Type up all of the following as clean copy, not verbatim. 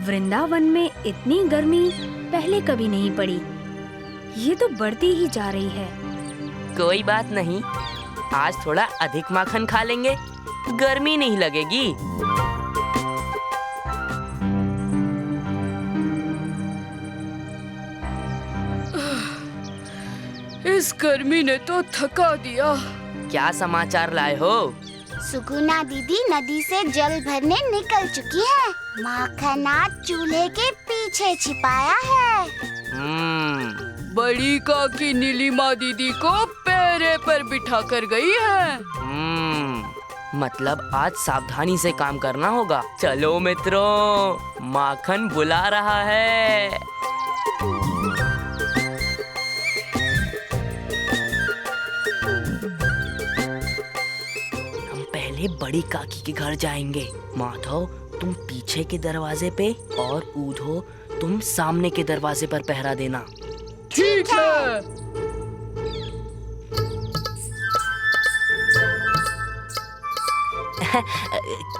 वृंदावन में इतनी गर्मी पहले कभी नहीं पड़ी। ये तो बढ़ती ही जा रही है। कोई बात नहीं, आज थोड़ा अधिक माखन खा लेंगे, गर्मी नहीं लगेगी। इस गर्मी ने तो थका दिया। क्या समाचार लाए हो? सुगुना दीदी नदी से जल भरने निकल चुकी है। माखन आज चूल्हे के पीछे छिपाया है। बड़ी काकी नीलिमा दीदी को पैरे पर बिठा कर गई है। मतलब आज सावधानी से काम करना होगा। चलो मित्रों, माखन बुला रहा है। बड़ी काकी के घर जाएंगे। माधव, तुम पीछे के दरवाजे पे और ऊधो तुम सामने के दरवाजे पर पहरा देना। ठीक है।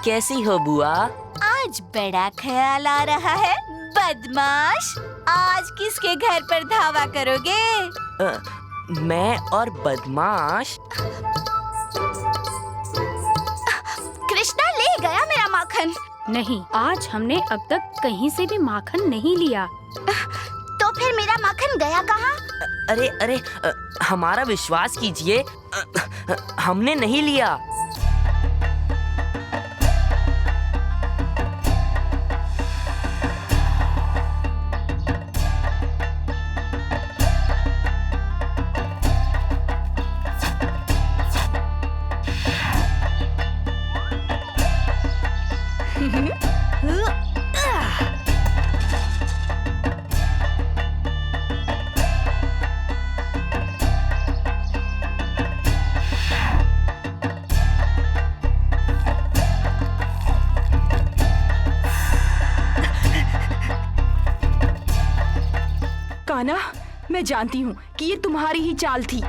कैसी हो बुआ? आज बड़ा ख्याल आ रहा है। बदमाश, आज किसके घर पर धावा करोगे? मैं और बदमाश? कृष्णा ले गया मेरा माखन। नहीं, आज हमने अब तक कहीं से भी माखन नहीं लिया। तो फिर मेरा माखन गया कहाँ? अरे, हमारा विश्वास कीजिए, हमने नहीं लिया। कान्हा, मैं जानती हूँ कि ये तुम्हारी ही चाल थी।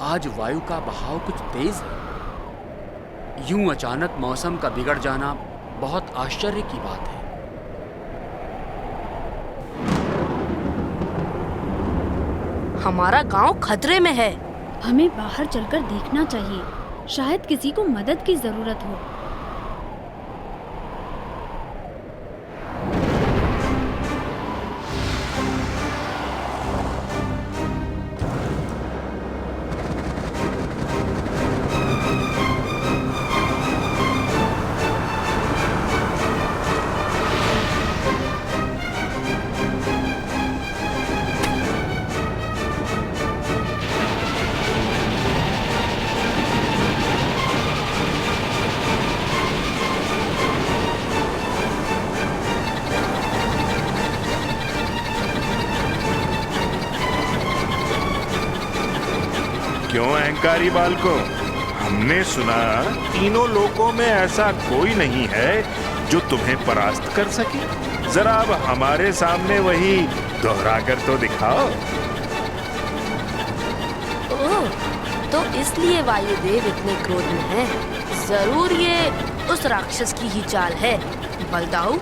आज वायु का बहाव कुछ तेज है। यूं अचानक मौसम का बिगड़ जाना बहुत आश्चर्य की बात है। हमारा गांव खतरे में है। हमें बाहर चलकर देखना चाहिए, शायद किसी को मदद की जरूरत हो। क्यों अहंकारी बालकों, हमने सुना तीनों लोकों में ऐसा कोई नहीं है जो तुम्हें परास्त कर सके। जरा अब हमारे सामने वही दोहरा कर तो दिखाओ। ओह, तो इसलिए वायुदेव इतने क्रोध में हैं। जरूर ये उस राक्षस की ही चाल है। बलदाऊ,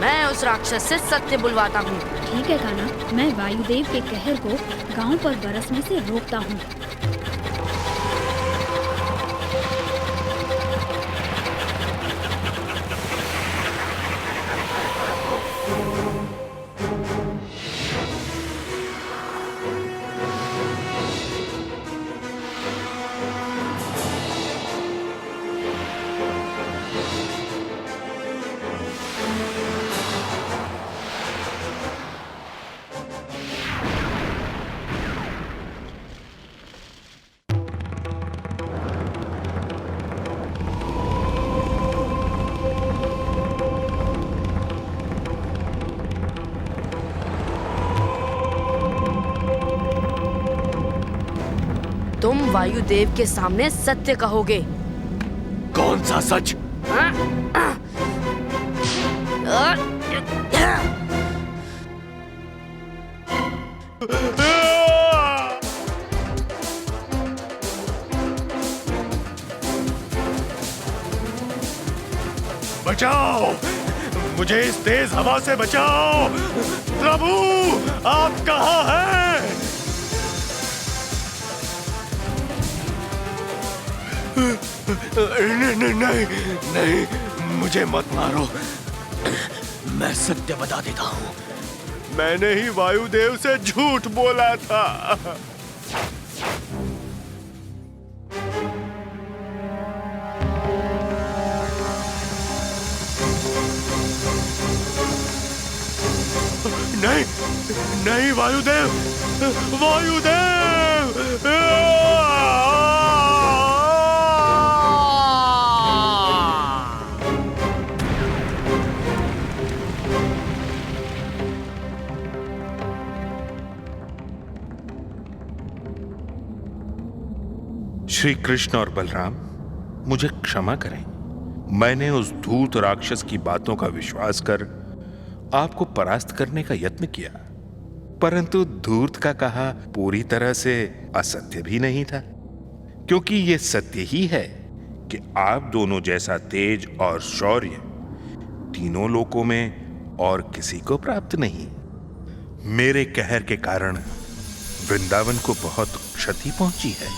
मैं उस राक्षस से सत्य बुलवाता हूँ। ठीक है कान्हा, मैं वायुदेव के कहर को गांव पर बरसने से रोकता हूँ। तुम वायुदेव के सामने सत्य कहोगे। कौन सा सच? बचाओ, मुझे इस तेज हवा से बचाओ। प्रभु, आप कहाँ हैं? नहीं नहीं नहीं, मुझे मत मारो। मैं सत्य बता देता हूँ, मैंने ही वायुदेव से झूठ बोला था। नहीं नहीं, वायुदेव, वायुदेव! श्री कृष्ण और बलराम, मुझे क्षमा करें। मैंने उस धूर्त राक्षस की बातों का विश्वास कर आपको परास्त करने का यत्न किया, परंतु धूर्त का कहा पूरी तरह से असत्य भी नहीं था, क्योंकि यह सत्य ही है कि आप दोनों जैसा तेज और शौर्य तीनों लोकों में और किसी को प्राप्त नहीं। मेरे कहर के कारण वृंदावन को बहुत क्षति पहुंची है।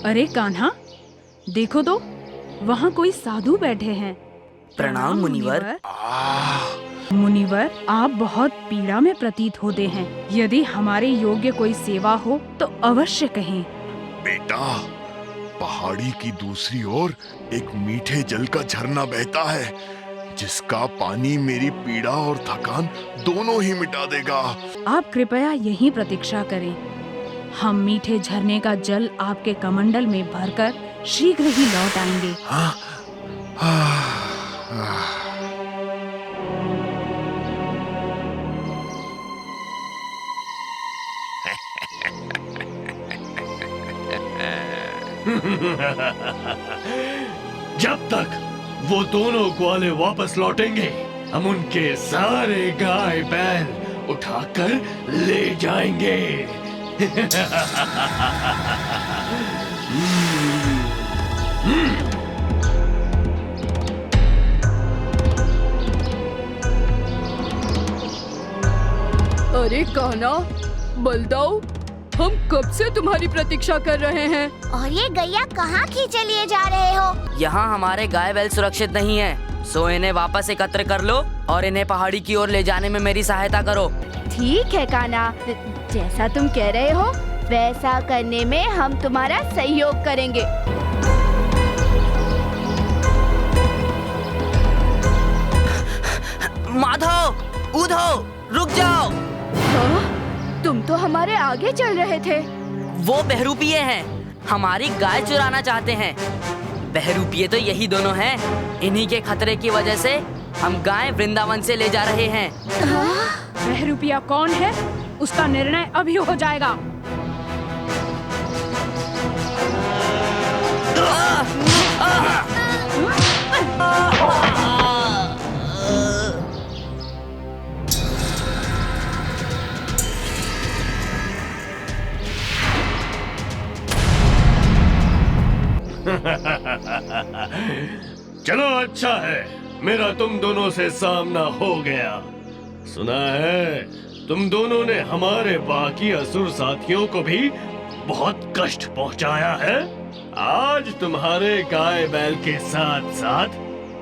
अरे कान्हा, देखो तो, वहाँ कोई साधु बैठे हैं। प्रणाम मुनिवर। मुनिवर, आप बहुत पीड़ा में प्रतीत होते हैं। यदि हमारे योग्य कोई सेवा हो तो अवश्य कहें। बेटा, पहाड़ी की दूसरी ओर एक मीठे जल का झरना बहता है, जिसका पानी मेरी पीड़ा और थकान दोनों ही मिटा देगा। आप कृपया यहीं प्रतीक्षा करें। हम मीठे झरने का जल आपके कमंडल में भरकर शीघ्र ही लौट आएंगे। जब तक वो दोनों ग्वाले वापस लौटेंगे, हम उनके सारे गाय बैल उठाकर ले जाएंगे। अरे कान्हा, बलदाऊ, हम कब से तुम्हारी प्रतीक्षा कर रहे हैं। और ये गैया कहाँ खींचे लिए जा रहे हो? यहाँ हमारे गाय बैल सुरक्षित नहीं है, सो इन्हें वापस एकत्र कर लो और इन्हें पहाड़ी की ओर ले जाने में मेरी सहायता करो। ठीक है कान्हा, जैसा तुम कह रहे हो वैसा करने में हम तुम्हारा सहयोग करेंगे। माधव, उधो, रुक जाओ। हाँ? तुम तो हमारे आगे चल रहे थे। वो बहरूपिये हैं, हमारी गाय चुराना चाहते हैं। बहरूपिये तो यही दोनों हैं। इन्हीं के खतरे की वजह से हम गाय वृंदावन से ले जा रहे हैं। बहरूपिया कौन है, उसका निर्णय अभी हो जाएगा। चलो, अच्छा है, मेरा तुम दोनों से सामना हो गया। सुना है तुम दोनों ने हमारे बाकी असुर साथियों को भी बहुत कष्ट पहुंचाया है। आज तुम्हारे गाय बैल के साथ साथ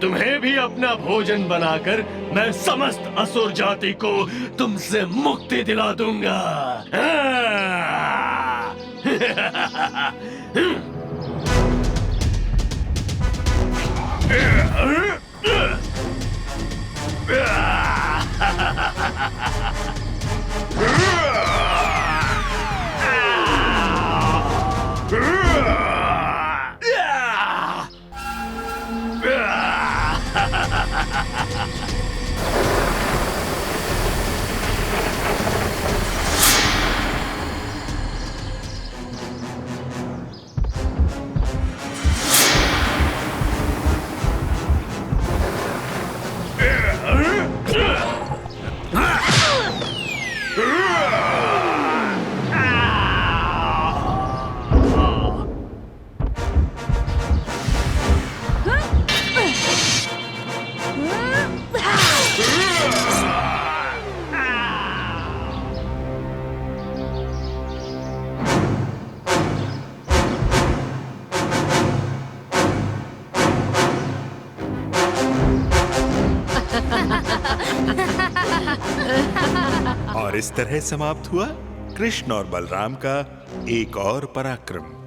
तुम्हें भी अपना भोजन बनाकर मैं समस्त असुर जाति को तुमसे मुक्ति दिला दूंगा। इस तरह समाप्त हुआ कृष्ण और बलराम का एक और पराक्रम।